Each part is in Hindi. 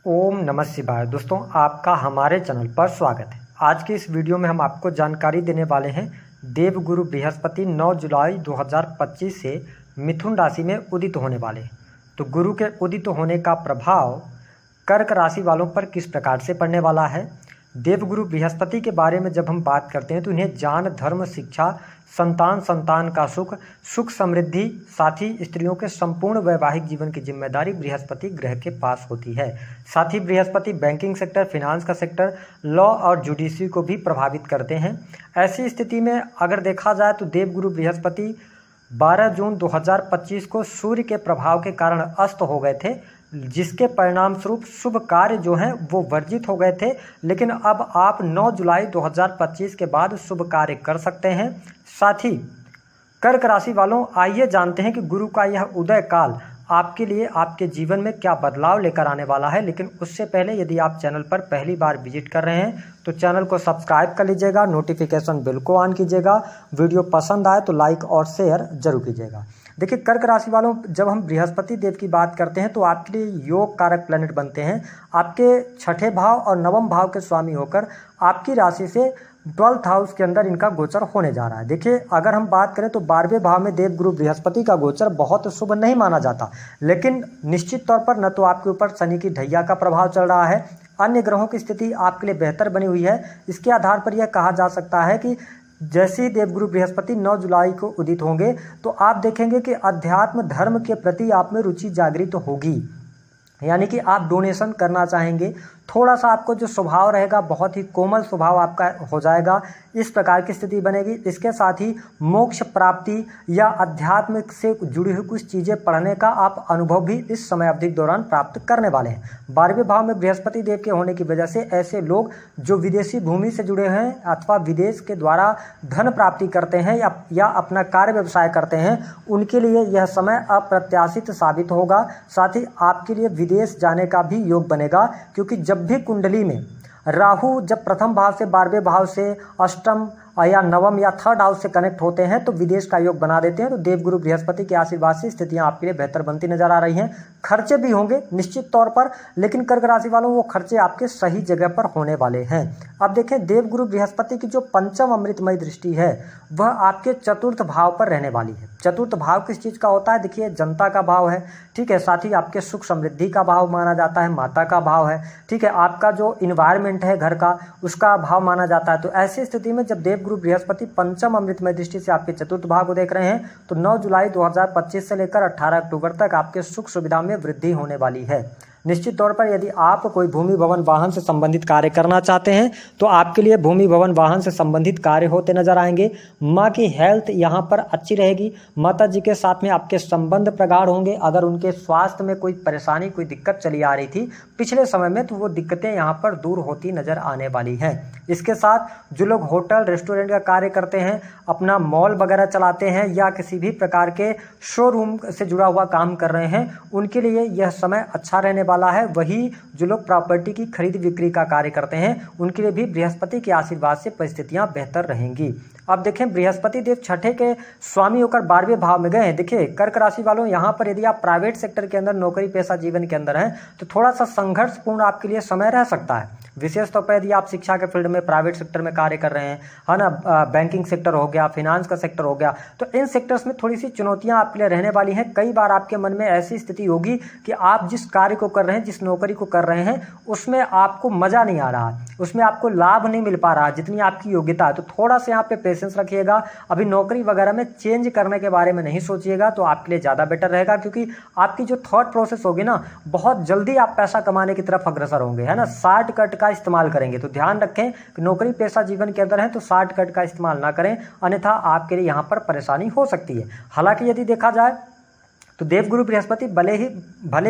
ओम नमः शिवाय। दोस्तों, आपका हमारे चैनल पर स्वागत है। आज की इस वीडियो में हम आपको जानकारी देने वाले हैं देवगुरु बृहस्पति 9 जुलाई 2025 से मिथुन राशि में उदित होने वाले हैं। तो गुरु के उदित होने का प्रभाव कर्क राशि वालों पर किस प्रकार से पड़ने वाला है। देवगुरु बृहस्पति के बारे में जब हम बात करते हैं तो इन्हें ज्ञान, धर्म, शिक्षा, संतान का सुख समृद्धि, साथ ही स्त्रियों के संपूर्ण वैवाहिक जीवन की जिम्मेदारी बृहस्पति ग्रह के पास होती है। साथ ही बृहस्पति बैंकिंग सेक्टर, फिनांस का सेक्टर, लॉ और जुडिशरी को भी प्रभावित करते हैं। ऐसी स्थिति में अगर देखा जाए तो देवगुरु बृहस्पति 12 जून 2025 को सूर्य के प्रभाव के कारण अस्त हो गए थे, जिसके परिणाम स्वरूप शुभ कार्य जो हैं वो वर्जित हो गए थे। लेकिन अब आप 9 जुलाई 2025 के बाद शुभ कार्य कर सकते हैं। साथ ही कर्क राशि वालों, आइए जानते हैं कि गुरु का यह उदय काल आपके लिए आपके जीवन में क्या बदलाव लेकर आने वाला है। लेकिन उससे पहले यदि आप चैनल पर पहली बार विजिट कर रहे हैं तो चैनल को सब्सक्राइब कर लीजिएगा, नोटिफिकेशन बेल को ऑन कीजिएगा, वीडियो पसंद आए तो लाइक और शेयर जरूर कीजिएगा। देखिए, कर्क राशि वालों, जब हम बृहस्पति देव की बात करते हैं तो आपके लिए योग कारक प्लैनेट बनते हैं। आपके छठे भाव और नवम भाव के स्वामी होकर आपकी राशि से 12th हाउस के अंदर इनका गोचर होने जा रहा है। देखिए, अगर हम बात करें तो 12वें भाव में देवगुरु बृहस्पति का गोचर बहुत शुभ नहीं माना जाता, लेकिन निश्चित तौर पर न तो आपके ऊपर शनि की ढैया का प्रभाव चल रहा है, अन्य ग्रहों की स्थिति आपके लिए बेहतर बनी हुई है। इसके आधार पर यह कहा जा सकता है कि जैसे ही देवगुरु बृहस्पति 9 जुलाई को उदित होंगे तो आप देखेंगे कि अध्यात्म धर्म के प्रति आप में रुचि जागृत होगी, यानी कि आप डोनेशन करना चाहेंगे। थोड़ा सा आपको जो स्वभाव रहेगा बहुत ही कोमल स्वभाव आपका हो जाएगा, इस प्रकार की स्थिति बनेगी। इसके साथ ही मोक्ष प्राप्ति या अध्यात्म से जुड़ी हुई कुछ चीज़ें पढ़ने का आप अनुभव भी इस समय अवधि के दौरान प्राप्त करने वाले हैं। 12वें भाव में बृहस्पति देव के होने की वजह से ऐसे लोग जो विदेशी भूमि से जुड़े हैं अथवा विदेश के द्वारा धन प्राप्ति करते हैं या अपना कार्य व्यवसाय करते हैं, उनके लिए यह समय अप्रत्याशित साबित होगा। साथ ही आपके लिए विदेश जाने का भी योग बनेगा, क्योंकि जब भी कुंडली में राहु जब प्रथम भाव से 12वें भाव से अष्टम या नवम या 3rd हाउस से कनेक्ट होते हैं तो विदेश का योग बना देते हैं। तो देवगुरु बृहस्पति के आशीर्वाद से स्थितियां आपके लिए बेहतर बनती नजर आ रही हैं। खर्चे भी होंगे निश्चित तौर पर, लेकिन कर्क राशि वालों वो खर्चे आपके सही जगह पर होने वाले हैं। अब देखें, देवगुरु बृहस्पति की जो पंचम अमृतमय दृष्टि है वह आपके चतुर्थ भाव पर रहने वाली है। चतुर्थ भाव किस चीज़ का होता है? देखिए, जनता का भाव है, ठीक है। साथ ही आपके सुख समृद्धि का भाव माना जाता है, माता का भाव है, ठीक है। आपका जो इन्वायरमेंट है घर का, उसका भाव माना जाता है। तो ऐसी स्थिति में जब देवगुरु बृहस्पति पंचम अमृतमय दृष्टि से आपके चतुर्थ भाव को देख रहे हैं तो 9 जुलाई 2025 से लेकर 18 अक्टूबर तक आपके सुख सुविधा में वृद्धि होने वाली है। निश्चित तौर पर यदि आप कोई भूमि भवन वाहन से संबंधित कार्य करना चाहते हैं तो आपके लिए भूमि भवन वाहन से संबंधित कार्य होते नजर आएंगे। माँ की हेल्थ यहाँ पर अच्छी रहेगी, माता जी के साथ में आपके संबंध प्रगाढ़ होंगे। अगर उनके स्वास्थ्य में कोई परेशानी, कोई दिक्कत चली आ रही थी पिछले समय में, तो वो दिक्कतें यहाँ पर दूर होती नजर आने वाली हैं। इसके साथ जो लोग होटल रेस्टोरेंट का कार्य करते हैं, अपना मॉल वगैरह चलाते हैं या किसी भी प्रकार के शोरूम से जुड़ा हुआ काम कर रहे हैं, उनके लिए यह समय अच्छा रहने वाला है। वही जो लोग प्रॉपर्टी की खरीद बिक्री का कार्य करते हैं उनके लिए भी बृहस्पति के आशीर्वाद से परिस्थितियां बेहतर रहेंगी। अब देखें, बृहस्पति देव छठे के स्वामी होकर 12वें भाव में गए हैं। देखिए, कर्क राशि वालों, यहाँ पर यदि आप प्राइवेट सेक्टर के अंदर नौकरी पेशा जीवन के अंदर हैं तो थोड़ा सा संघर्षपूर्ण आपके लिए समय रह सकता है। विशेष तौर पर यदि आप शिक्षा के फील्ड में प्राइवेट सेक्टर में कार्य कर रहे हैं, है ना, बैंकिंग सेक्टर हो गया, फिनांस का सेक्टर हो गया, तो इन सेक्टर्स में थोड़ी सी चुनौतियां आपके लिए रहने वाली हैं। कई बार आपके मन में ऐसी स्थिति होगी कि आप जिस कार्य को कर रहे हैं, जिस नौकरी को कर रहे हैं, उसमें आपको मजा नहीं आ रहा, उसमें आपको लाभ नहीं मिल पा रहा जितनी आपकी योग्यता है। तो थोड़ा सा यहाँ पे पेशेंस रखिएगा। अभी नौकरी वगैरह में चेंज करने के बारे में नहीं सोचिएगा तो आपके लिए ज़्यादा बेटर रहेगा, क्योंकि आपकी जो थॉट प्रोसेस होगी ना, बहुत जल्दी आप पैसा कमाने की तरफ अग्रसर होंगे, है ना। शॉर्टकट का इस्तेमाल करेंगे। तो ध्यान रखें कि नौकरी पेशा जीवन के अंदर है तो शॉर्टकट का इस्तेमाल ना करें, अन्यथा आपके लिए यहाँ पर परेशानी हो सकती है। हालांकि यदि देखा जाए तो देवगुरु बृहस्पति भले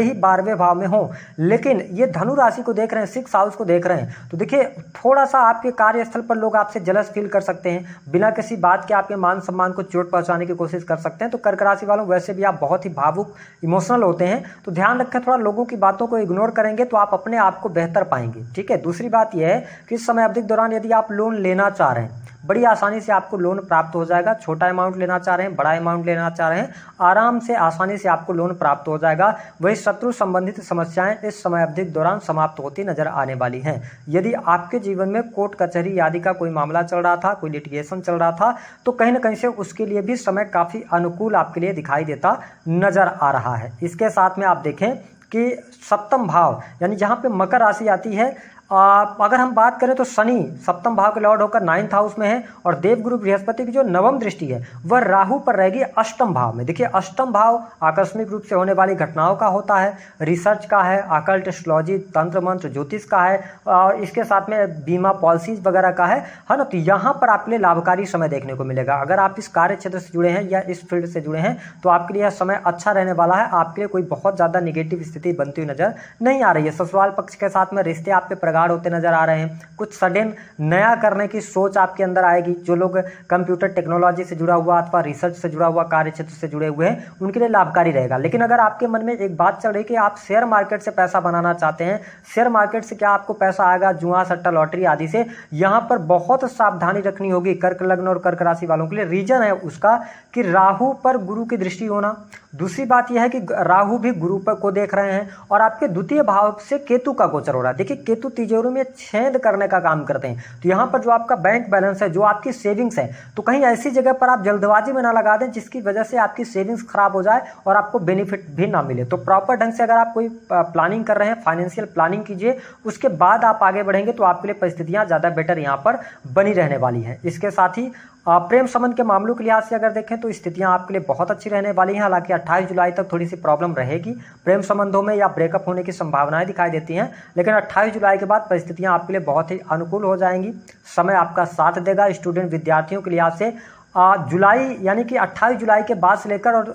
ही 12वें भाव में हो, लेकिन ये धनु राशि को देख रहे हैं, 6th हाउस को देख रहे हैं। तो देखिए, थोड़ा सा आपके कार्यस्थल पर लोग आपसे जलस फील कर सकते हैं, बिना किसी बात के आपके मान सम्मान को चोट पहुंचाने की कोशिश कर सकते हैं। तो कर्क राशि वालों, वैसे भी आप बहुत ही भावुक, इमोशनल होते हैं, तो ध्यान रखें, थोड़ा लोगों की बातों को इग्नोर करेंगे तो आप अपने आप को बेहतर पाएंगे, ठीक है। दूसरी बात यह है कि इस समय अवधि के दौरान यदि आप लोन लेना चाह रहे हैं, बड़ी आसानी से आपको लोन प्राप्त हो जाएगा। छोटा अमाउंट लेना चाह रहे हैं, बड़ा अमाउंट लेना चाह रहे हैं, आराम से आसानी से आपको लोन प्राप्त हो जाएगा। वही शत्रु संबंधित समस्याएं इस समय अवधि के दौरान समाप्त होती नजर आने वाली हैं। यदि आपके जीवन में कोर्ट कचहरी आदि का कोई मामला चल रहा था, कोई लिटिगेशन चल रहा था, तो कहीं ना कहीं से उसके लिए भी समय काफी अनुकूल आपके लिए दिखाई देता नजर आ रहा है। इसके साथ में आप देखें कि सप्तम भाव यानी जहां पे मकर राशि आती है, अगर हम बात करें तो शनि सप्तम भाव के लॉर्ड होकर 9th हाउस में है और देवगुरु बृहस्पति की जो नवम दृष्टि है वह राहु पर रहेगी अष्टम भाव में। देखिए अष्टम भाव आकस्मिक रूप से होने वाली घटनाओं का होता है, रिसर्च का है, अकल्ट एस्ट्रोलॉजी, तंत्र मंत्र, ज्योतिष का है और इसके साथ में बीमा पॉलिसीज वगैरह का है ना। तो यहाँ पर आपके लिए लाभकारी समय देखने को मिलेगा। अगर आप इस कार्य क्षेत्र से जुड़े हैं या इस फील्ड से जुड़े हैं तो आपके लिए यह समय अच्छा रहने वाला है। आपके लिए कोई बहुत ज़्यादा निगेटिव स्थिति बनती हुई नजर नहीं आ रही है। ससुराल पक्ष के साथ में रिश्ते आपके प्रगाढ़ होते नजर आ रहे हैं। कुछ सडन नया करने की सोच आपके अंदर आएगी। जो लोग कंप्यूटर टेक्नोलॉजी से जुड़ा हुआ अथवा रिसर्च से जुड़ा हुआ कार्य क्षेत्र से जुड़े हुए हैं उनके लिए लाभकारी रहेगा। लेकिन अगर आपके मन में एक बात चल रही है कि आप शेयर मार्केट से पैसा बनाना चाहते हैं, शेयर मार्केट से क्या आपको पैसा आएगा, जुआ सट्टा लॉटरी आदि से, यहां पर बहुत सावधानी रखनी होगी कर्क लग्न और कर्क राशि वालों के लिए। रीजन है उसका कि राहु पर गुरु की दृष्टि होना। दूसरी बात यह है कि राहु भी गुरु पर को देख रहे हैं और आपके द्वितीय भाव से केतु का गोचर हो रहा है। देखिए केतु तिजोरी में छेद करने का काम करते हैं। तो यहाँ पर जो आपका बैंक बैलेंस है, जो आपकी सेविंग्स है, तो कहीं ऐसी जगह पर आप जल्दबाजी में ना लगा दें जिसकी वजह से आपकी सेविंग्स खराब हो जाए और आपको बेनिफिट भी ना मिले। तो प्रॉपर ढंग से अगर आप कोई प्लानिंग कर रहे हैं, फाइनेंशियल प्लानिंग कीजिए, उसके बाद आप आगे बढ़ेंगे तो आपके लिए परिस्थितियां ज्यादा बेटर यहाँ पर बनी रहने वाली है। इसके साथ ही प्रेम संबंध के मामलों के लिहाज से अगर देखें तो स्थितियां आपके लिए बहुत अच्छी रहने वाली हैं। हालांकि 28 जुलाई तक थोड़ी सी प्रॉब्लम रहेगी प्रेम संबंधों में या ब्रेकअप होने की संभावनाएं दिखाई देती हैं, लेकिन 28 जुलाई के बाद परिस्थितियां आपके लिए बहुत ही अनुकूल हो जाएंगी। समय आपका साथ देगा। स्टूडेंट विद्यार्थियों के लिहाज से जुलाई यानी कि 28 जुलाई के बाद से लेकर और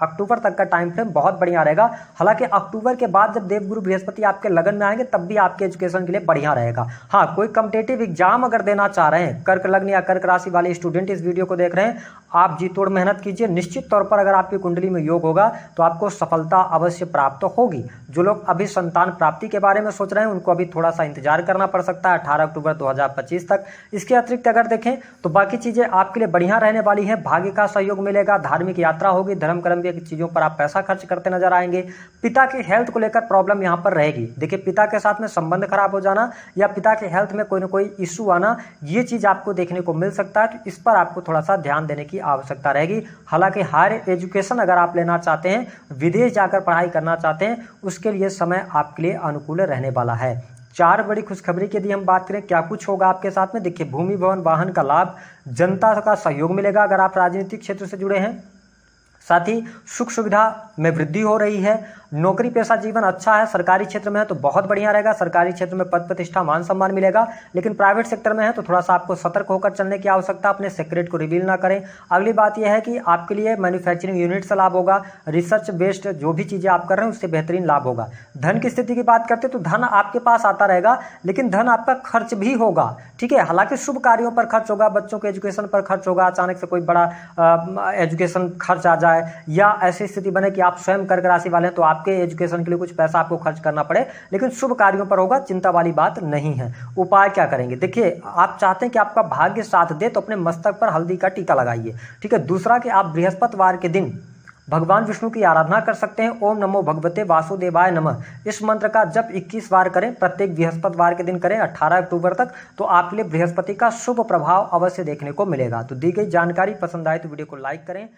अक्टूबर तक का टाइम फ्रेम बहुत बढ़िया रहेगा। हालांकि अक्टूबर के बाद जब देवगुरु बृहस्पति आपके लगन में आएंगे तब भी आपके एजुकेशन के लिए बढ़िया रहेगा। हाँ, कोई कॉम्पिटेटिव एग्जाम अगर देना चाह रहे हैं, कर्क लग्न या कर्क राशि वाले स्टूडेंट इस वीडियो को देख रहे हैं, आप जी तोड़ मेहनत कीजिए। निश्चित तौर पर अगर आपकी कुंडली में योग होगा तो आपको सफलता अवश्य प्राप्त होगी। जो लोग अभी संतान प्राप्ति के बारे में सोच रहे हैं उनको अभी थोड़ा सा इंतजार करना पड़ सकता है 18 अक्टूबर 2025 तक। इसके अतिरिक्त अगर देखें तो बाकी चीजें आपके लिए बढ़िया रहने वाली है। भाग्य का सहयोग मिलेगा, धार्मिक यात्रा होगी, धर्म कर्म की चीजों पर आप पैसा खर्च करते नजर आएंगे। पिता की हेल्थ को लेकर प्रॉब्लम यहां पर रहेगी। देखिए पिता के साथ में संबंध खराब हो जाना या पिता के हेल्थ में कोई ना कोई इश्यू आना, ये चीज आपको देखने को मिल सकता है। तो इस पर आपको थोड़ा सा ध्यान देने की आवश्यकता रहेगी। हालांकि हायर एजुकेशन अगर आप लेना चाहते हैं, विदेश जाकर पढ़ाई करना चाहते हैं, उसके लिए समय आपके लिए अनुकूल रहने वाला है। 4 बड़ी खुशखबरी की यदि हम बात करें क्या कुछ होगा आपके साथ में, देखिए भूमि भवन वाहन का लाभ, जनता का सहयोग मिलेगा अगर आप राजनीतिक क्षेत्र से जुड़े हैं। साथ ही सुख सुविधा में वृद्धि हो रही है। नौकरी पेशा जीवन अच्छा है। सरकारी क्षेत्र में है तो बहुत बढ़िया रहेगा। सरकारी क्षेत्र में पद प्रतिष्ठा मान सम्मान मिलेगा। लेकिन प्राइवेट सेक्टर में है तो थोड़ा सा आपको सतर्क होकर चलने की आवश्यकता, अपने सीक्रेट को रिवील ना करें। अगली बात यह है कि आपके लिए मैन्युफैक्चरिंग यूनिट से लाभ होगा। रिसर्च बेस्ड जो भी चीजें आप कर रहे हैं उससे बेहतरीन लाभ होगा। धन की स्थिति की बात करते हैं तो धन आपके पास आता रहेगा, लेकिन धन आपका खर्च भी होगा। ठीक है, हालांकि शुभ कार्यों पर खर्च होगा, बच्चों के एजुकेशन पर खर्च होगा, अचानक से कोई बड़ा एजुकेशन खर्च आ जाए या ऐसी स्थिति बने कि आप स्वयं कर्क राशि वाले हैं तो आपके एजुकेशन के लिए कुछ पैसा आपको खर्च करना पड़े, लेकिन शुभ कार्यों पर होगा, चिंता वाली बात नहीं है। उपाय क्या करेंगे, देखिए आप चाहते हैं कि आपका भाग्य साथ दे तो अपने मस्तक पर हल्दी का टीका लगाइए। ठीक है, दूसरा कि आप बृहस्पतिवार के दिन भगवान विष्णु की आराधना कर सकते हैं। ओम नमो भगवते वासुदेवाय नमः इस मंत्र का जप 21 बार करें, प्रत्येक बृहस्पतिवार के दिन करें 18 अक्टूबर तक, तो आपके लिए बृहस्पति का शुभ प्रभाव अवश्य देखने को मिलेगा। तो दी गई जानकारी पसंद आए तो वीडियो को लाइक करें।